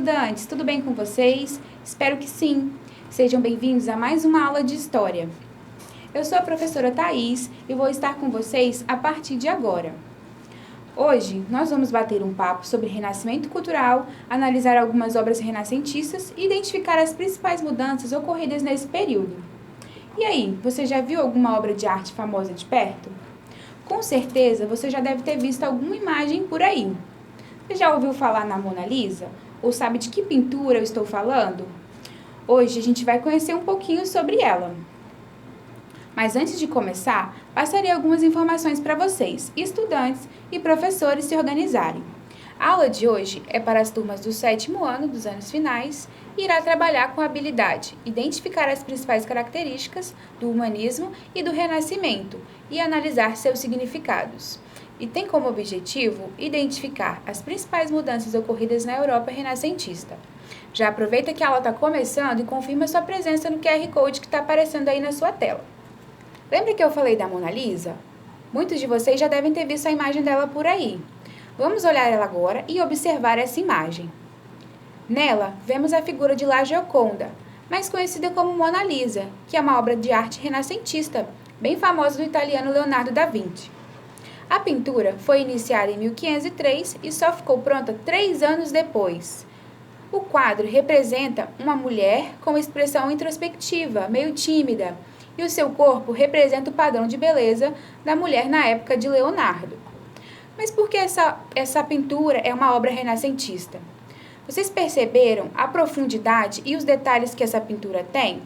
estudantes! Tudo bem com vocês? Espero que sim! Sejam bem-vindos a mais uma aula de História. Eu sou a professora Thaís e vou estar com vocês a partir de agora. Hoje, nós vamos bater um papo sobre renascimento cultural, analisar algumas obras renascentistas e identificar as principais mudanças ocorridas nesse período. E aí, você já viu alguma obra de arte famosa de perto? Com certeza, você já deve ter visto alguma imagem por aí. Você já ouviu falar na Mona Lisa? Ou sabe de que pintura eu estou falando? Hoje a gente vai conhecer um pouquinho sobre ela. Mas antes de começar, passarei algumas informações para vocês, estudantes e professores se organizarem. A aula de hoje é para as turmas do 7º ano dos anos finais e irá trabalhar com a habilidade identificar as principais características do humanismo e do renascimento e analisar seus significados. E tem como objetivo identificar as principais mudanças ocorridas na Europa renascentista. Já aproveita que a aula está começando e confirma sua presença no QR Code que está aparecendo aí na sua tela. Lembra que eu falei da Mona Lisa? Muitos de vocês já devem ter visto a imagem dela por aí. Vamos olhar ela agora e observar essa imagem. Nela, vemos a figura de La Gioconda, mais conhecida como Mona Lisa, que é uma obra de arte renascentista, bem famosa do italiano Leonardo da Vinci. A pintura foi iniciada em 1503 e só ficou pronta 3 anos depois. O quadro representa uma mulher com expressão introspectiva, meio tímida, e o seu corpo representa o padrão de beleza da mulher na época de Leonardo. Mas por que essa pintura é uma obra renascentista? Vocês perceberam a profundidade e os detalhes que essa pintura tem?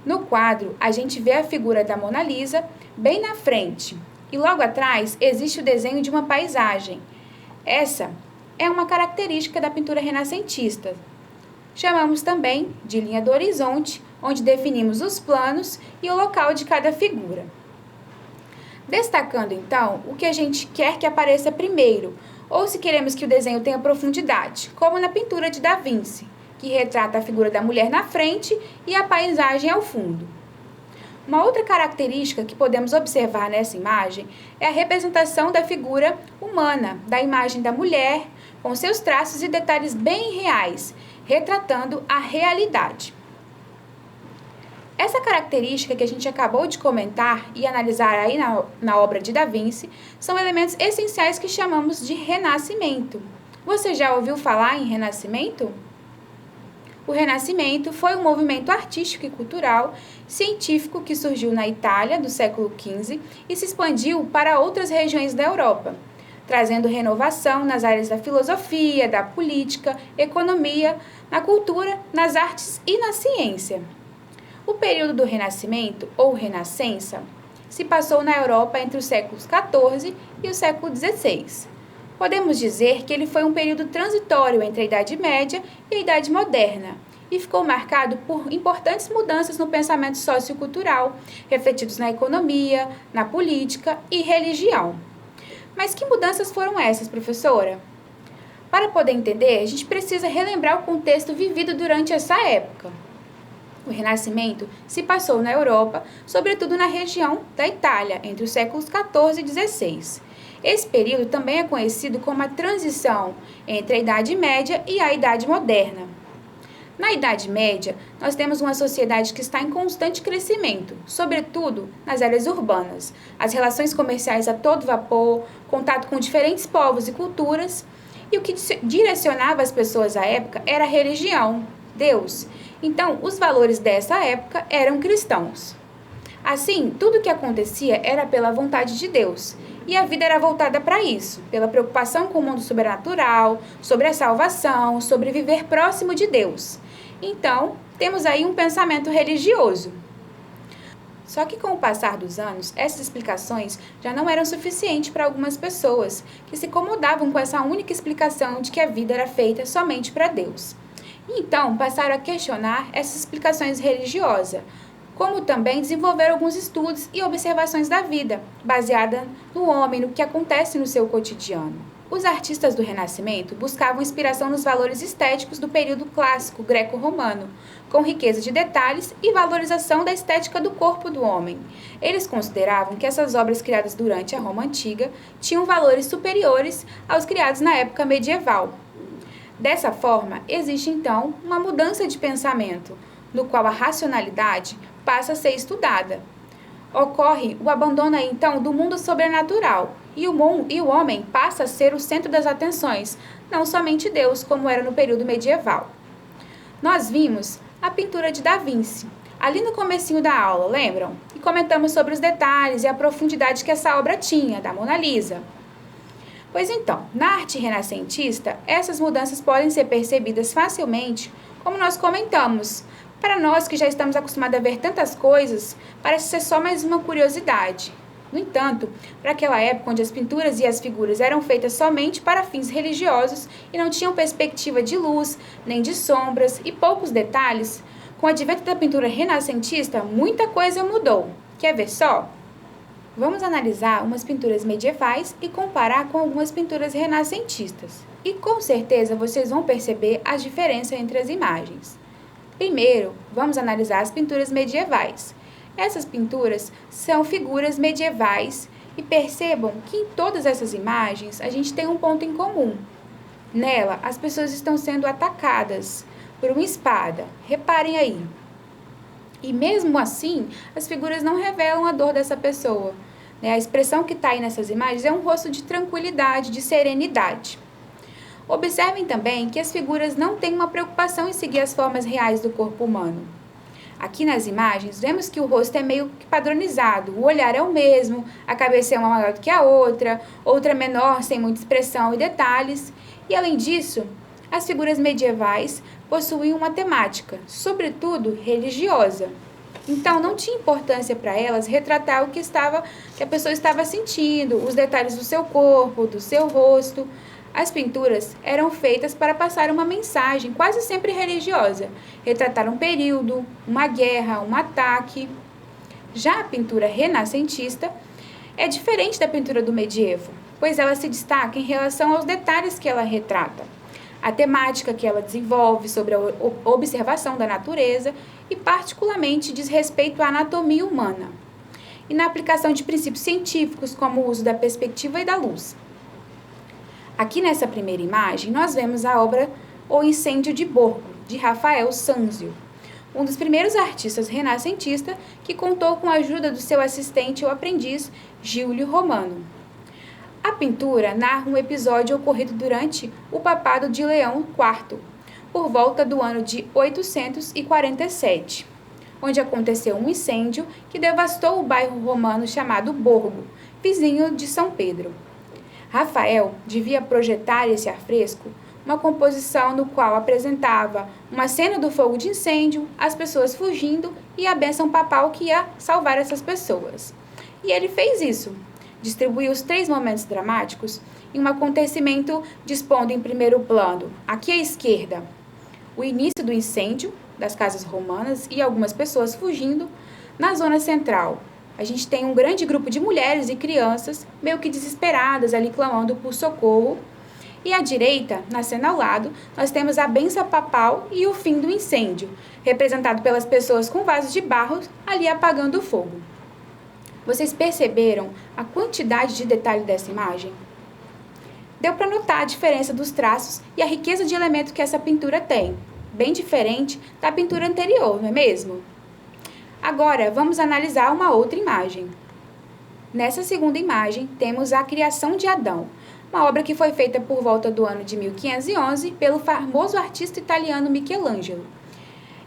No quadro, a gente vê a figura da Mona Lisa bem na frente. E logo atrás existe o desenho de uma paisagem. Essa é uma característica da pintura renascentista. Chamamos também de linha do horizonte, onde definimos os planos e o local de cada figura. Destacando então o que a gente quer que apareça primeiro, ou se queremos que o desenho tenha profundidade, como na pintura de Da Vinci, que retrata a figura da mulher na frente e a paisagem ao fundo. Uma outra característica que podemos observar nessa imagem é a representação da figura humana, da imagem da mulher, com seus traços e detalhes bem reais, retratando a realidade. Essa característica que a gente acabou de comentar e analisar aí na obra de Da Vinci são elementos essenciais que chamamos de renascimento. Você já ouviu falar em renascimento? O Renascimento foi um movimento artístico e cultural científico que surgiu na Itália do século XV e se expandiu para outras regiões da Europa, trazendo renovação nas áreas da filosofia, da política, economia, na cultura, nas artes e na ciência. O período do Renascimento, ou Renascença, se passou na Europa entre os séculos XIV e o século XVI. Podemos dizer que ele foi um período transitório entre a Idade Média e a Idade Moderna e ficou marcado por importantes mudanças no pensamento sociocultural, refletidos na economia, na política e religião. Mas que mudanças foram essas, professora? Para poder entender, a gente precisa relembrar o contexto vivido durante essa época. O Renascimento se passou na Europa, sobretudo na região da Itália, entre os séculos XIV e XVI. Esse período também é conhecido como a transição entre a Idade Média e a Idade Moderna. Na Idade Média, nós temos uma sociedade que está em constante crescimento, sobretudo nas áreas urbanas. As relações comerciais a todo vapor, contato com diferentes povos e culturas, e o que direcionava as pessoas à época era a religião, Deus. Então, os valores dessa época eram cristãos. Assim, tudo o que acontecia era pela vontade de Deus, e a vida era voltada para isso, pela preocupação com o mundo sobrenatural, sobre a salvação, sobre viver próximo de Deus. Então, temos aí um pensamento religioso. Só que com o passar dos anos, essas explicações já não eram suficientes para algumas pessoas, que se incomodavam com essa única explicação de que a vida era feita somente para Deus. Então, passaram a questionar essas explicações religiosas, como também desenvolver alguns estudos e observações da vida, baseada no homem, no que acontece no seu cotidiano. Os artistas do Renascimento buscavam inspiração nos valores estéticos do período clássico greco-romano, com riqueza de detalhes e valorização da estética do corpo do homem. Eles consideravam que essas obras criadas durante a Roma Antiga tinham valores superiores aos criados na época medieval. Dessa forma, existe então uma mudança de pensamento, no qual a racionalidade passa a ser estudada. Ocorre o abandono então do mundo sobrenatural, e o homem passa a ser o centro das atenções, não somente Deus, como era no período medieval. Nós vimos a pintura de Da Vinci, ali no comecinho da aula, lembram? E comentamos sobre os detalhes e a profundidade que essa obra tinha, da Mona Lisa. Pois então, na arte renascentista, essas mudanças podem ser percebidas facilmente, como nós comentamos. Para nós que já estamos acostumados a ver tantas coisas, parece ser só mais uma curiosidade. No entanto, para aquela época onde as pinturas e as figuras eram feitas somente para fins religiosos e não tinham perspectiva de luz, nem de sombras e poucos detalhes, com o advento da pintura renascentista, muita coisa mudou. Quer ver só? Vamos analisar umas pinturas medievais e comparar com algumas pinturas renascentistas. E com certeza vocês vão perceber a diferença entre as imagens. Primeiro, vamos analisar as pinturas medievais. Essas pinturas são figuras medievais e percebam que em todas essas imagens a gente tem um ponto em comum. Nela, as pessoas estão sendo atacadas por uma espada. Reparem aí. E mesmo assim, as figuras não revelam a dor dessa pessoa. A expressão que está aí nessas imagens é um rosto de tranquilidade, de serenidade. Observem também que as figuras não têm uma preocupação em seguir as formas reais do corpo humano. Aqui nas imagens, vemos que o rosto é meio que padronizado, o olhar é o mesmo, a cabeça é uma maior do que a outra menor, sem muita expressão e detalhes. E além disso, as figuras medievais possuíam uma temática, sobretudo religiosa. Então, não tinha importância para elas retratar o que a pessoa estava sentindo, os detalhes do seu corpo, do seu rosto. As pinturas eram feitas para passar uma mensagem, quase sempre religiosa, retratar um período, uma guerra, um ataque. Já a pintura renascentista é diferente da pintura do medievo, pois ela se destaca em relação aos detalhes que ela retrata, a temática que ela desenvolve sobre a observação da natureza e, particularmente, diz respeito à anatomia humana e na aplicação de princípios científicos, como o uso da perspectiva e da luz. Aqui nessa primeira imagem, nós vemos a obra O Incêndio de Borgo, de Rafael Sanzio, um dos primeiros artistas renascentistas que contou com a ajuda do seu assistente ou aprendiz, Giulio Romano. A pintura narra um episódio ocorrido durante o papado de Leão IV, por volta do ano de 847, onde aconteceu um incêndio que devastou o bairro romano chamado Borgo, vizinho de São Pedro. Rafael devia projetar esse afresco, uma composição no qual apresentava uma cena do fogo de incêndio, as pessoas fugindo e a bênção papal que ia salvar essas pessoas. E ele fez isso. Distribuiu os 3 momentos dramáticos em um acontecimento dispondo em primeiro plano, aqui à esquerda, o início do incêndio das casas romanas e algumas pessoas fugindo. Na zona central, a gente tem um grande grupo de mulheres e crianças, meio que desesperadas ali clamando por socorro. E à direita, na cena ao lado, nós temos a bênção papal e o fim do incêndio, representado pelas pessoas com vasos de barro ali apagando o fogo. Vocês perceberam a quantidade de detalhe dessa imagem? Deu para notar a diferença dos traços e a riqueza de elemento que essa pintura tem, bem diferente da pintura anterior, não é mesmo? Agora, vamos analisar uma outra imagem. Nessa segunda imagem, temos a Criação de Adão, uma obra que foi feita por volta do ano de 1511 pelo famoso artista italiano Michelangelo.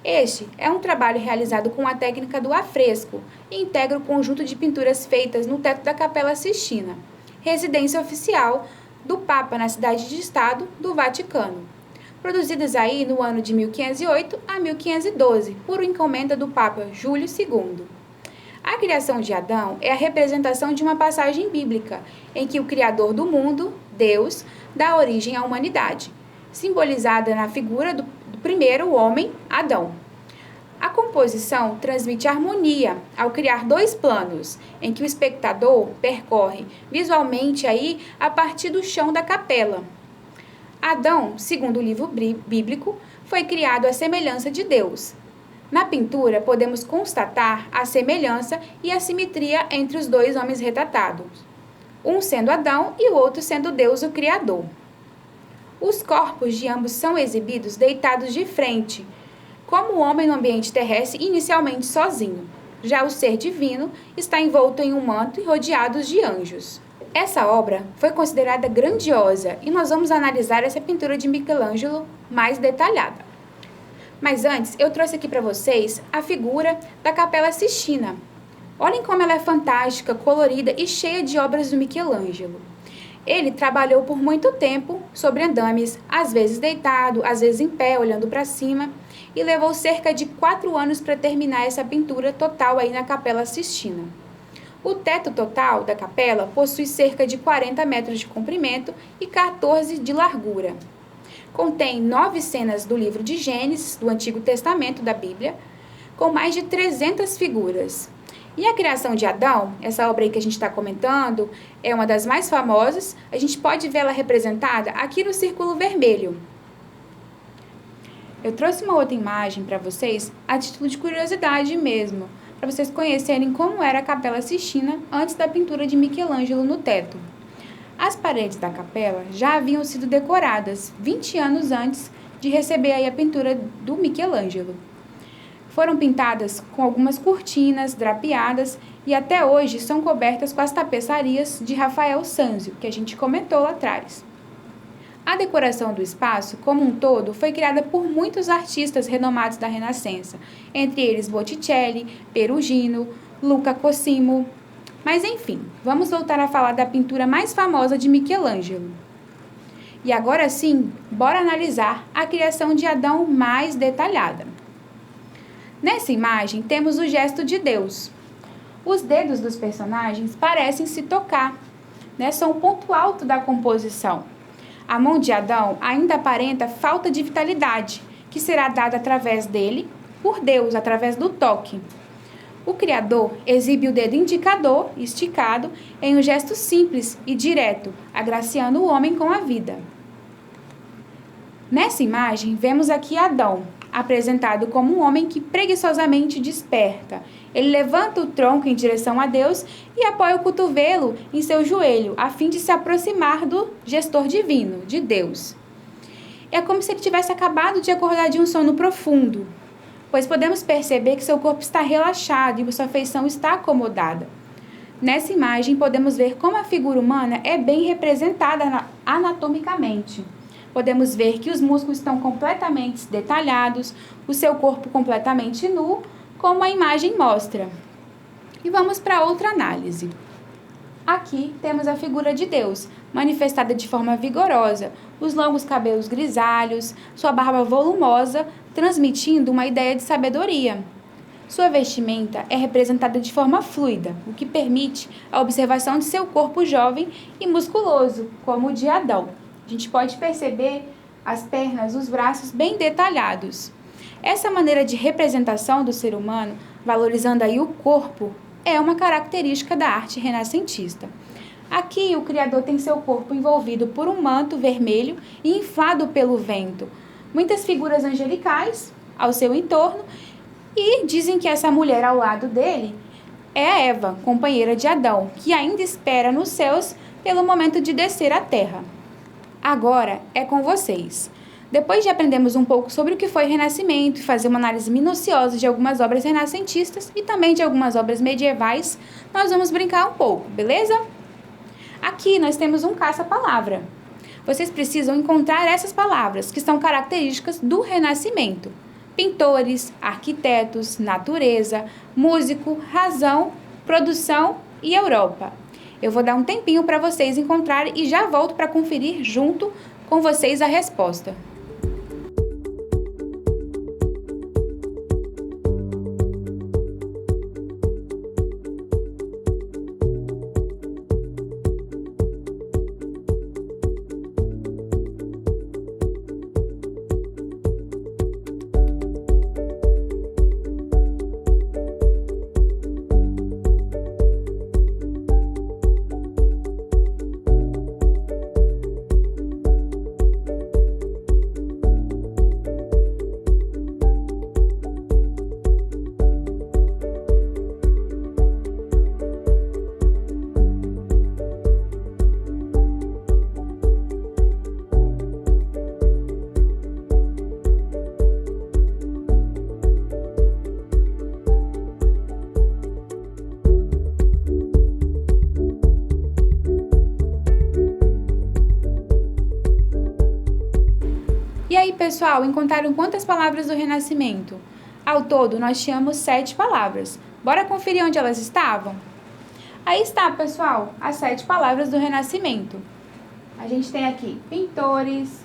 Este é um trabalho realizado com a técnica do afresco e integra o conjunto de pinturas feitas no teto da Capela Sistina, residência oficial do Papa na cidade de Estado do Vaticano, produzidas aí no ano de 1508 a 1512, por encomenda do Papa Júlio II. A criação de Adão é a representação de uma passagem bíblica, em que o Criador do mundo, Deus, dá origem à humanidade, simbolizada na figura do primeiro homem, Adão. A composição transmite harmonia ao criar 2 planos, em que o espectador percorre visualmente aí a partir do chão da capela. Adão, segundo o livro bíblico, foi criado à semelhança de Deus. Na pintura, podemos constatar a semelhança e a simetria entre os 2 homens retratados, um sendo Adão e o outro sendo Deus, o Criador. Os corpos de ambos são exibidos deitados de frente, como o homem no ambiente terrestre inicialmente sozinho. Já o ser divino está envolto em um manto e rodeado de anjos. Essa obra foi considerada grandiosa e nós vamos analisar essa pintura de Michelangelo mais detalhada. Mas antes, eu trouxe aqui para vocês a figura da Capela Sistina. Olhem como ela é fantástica, colorida e cheia de obras do Michelangelo. Ele trabalhou por muito tempo sobre andames, às vezes deitado, às vezes em pé, olhando para cima, e levou cerca de 4 anos para terminar essa pintura total aí na Capela Sistina. O teto total da capela possui cerca de 40 metros de comprimento e 14 de largura. Contém 9 cenas do livro de Gênesis, do Antigo Testamento da Bíblia, com mais de 300 figuras. E a criação de Adão, essa obra aí que a gente está comentando, é uma das mais famosas. A gente pode vê-la representada aqui no círculo vermelho. Eu trouxe uma outra imagem para vocês, a título de curiosidade mesmo, para vocês conhecerem como era a Capela Sistina antes da pintura de Michelangelo no teto. As paredes da capela já haviam sido decoradas 20 anos antes de receber aí a pintura do Michelangelo. Foram pintadas com algumas cortinas drapeadas e até hoje são cobertas com as tapeçarias de Rafael Sanzio, que a gente comentou lá atrás. A decoração do espaço, como um todo, foi criada por muitos artistas renomados da Renascença, entre eles Botticelli, Perugino, Luca Cosimo. Mas enfim, vamos voltar a falar da pintura mais famosa de Michelangelo. E agora sim, bora analisar a criação de Adão mais detalhada. Nessa imagem, temos o gesto de Deus. Os dedos dos personagens parecem se tocar, são o ponto alto da composição. A mão de Adão ainda aparenta falta de vitalidade, que será dada através dele, por Deus, através do toque. O Criador exibe o dedo indicador, esticado, em um gesto simples e direto, agraciando o homem com a vida. Nessa imagem, vemos aqui Adão, apresentado como um homem que preguiçosamente desperta. Ele levanta o tronco em direção a Deus e apoia o cotovelo em seu joelho, a fim de se aproximar do gestor divino, de Deus. É como se ele tivesse acabado de acordar de um sono profundo, pois podemos perceber que seu corpo está relaxado e sua feição está acomodada. Nessa imagem, podemos ver como a figura humana é bem representada anatomicamente. Podemos ver que os músculos estão completamente detalhados, o seu corpo completamente nu, como a imagem mostra. E vamos para outra análise. Aqui temos a figura de Deus, manifestada de forma vigorosa, os longos cabelos grisalhos, sua barba volumosa, transmitindo uma ideia de sabedoria. Sua vestimenta é representada de forma fluida, o que permite a observação de seu corpo jovem e musculoso, como o de Adão. A gente pode perceber as pernas, os braços bem detalhados. Essa maneira de representação do ser humano, valorizando aí o corpo, é uma característica da arte renascentista. Aqui, o Criador tem seu corpo envolvido por um manto vermelho e inflado pelo vento. Muitas figuras angelicais ao seu entorno e dizem que essa mulher ao lado dele é a Eva, companheira de Adão, que ainda espera nos céus pelo momento de descer à terra. Agora é com vocês. Depois de aprendermos um pouco sobre o que foi Renascimento e fazer uma análise minuciosa de algumas obras renascentistas e também de algumas obras medievais, nós vamos brincar um pouco, beleza? Aqui nós temos um caça-palavra. Vocês precisam encontrar essas palavras que são características do Renascimento. Pintores, arquitetos, natureza, músico, razão, produção e Europa. Eu vou dar um tempinho para vocês encontrarem e já volto para conferir junto com vocês a resposta. E aí, pessoal, encontraram quantas palavras do Renascimento? Ao todo, nós tínhamos 7 palavras. Bora conferir onde elas estavam? Aí está, pessoal, as 7 palavras do Renascimento. A gente tem aqui pintores,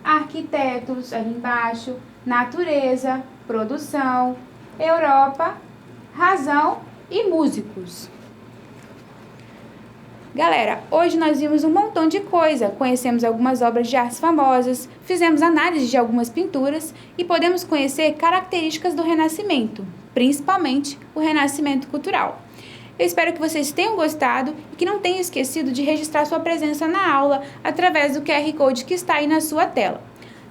arquitetos, ali embaixo, natureza, produção, Europa, razão e músicos. Galera, hoje nós vimos um montão de coisa, conhecemos algumas obras de arte famosas, fizemos análise de algumas pinturas e podemos conhecer características do Renascimento, principalmente o Renascimento cultural. Eu espero que vocês tenham gostado e que não tenham esquecido de registrar sua presença na aula através do QR Code que está aí na sua tela.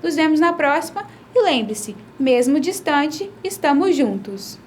Nos vemos na próxima e lembre-se, mesmo distante, estamos juntos!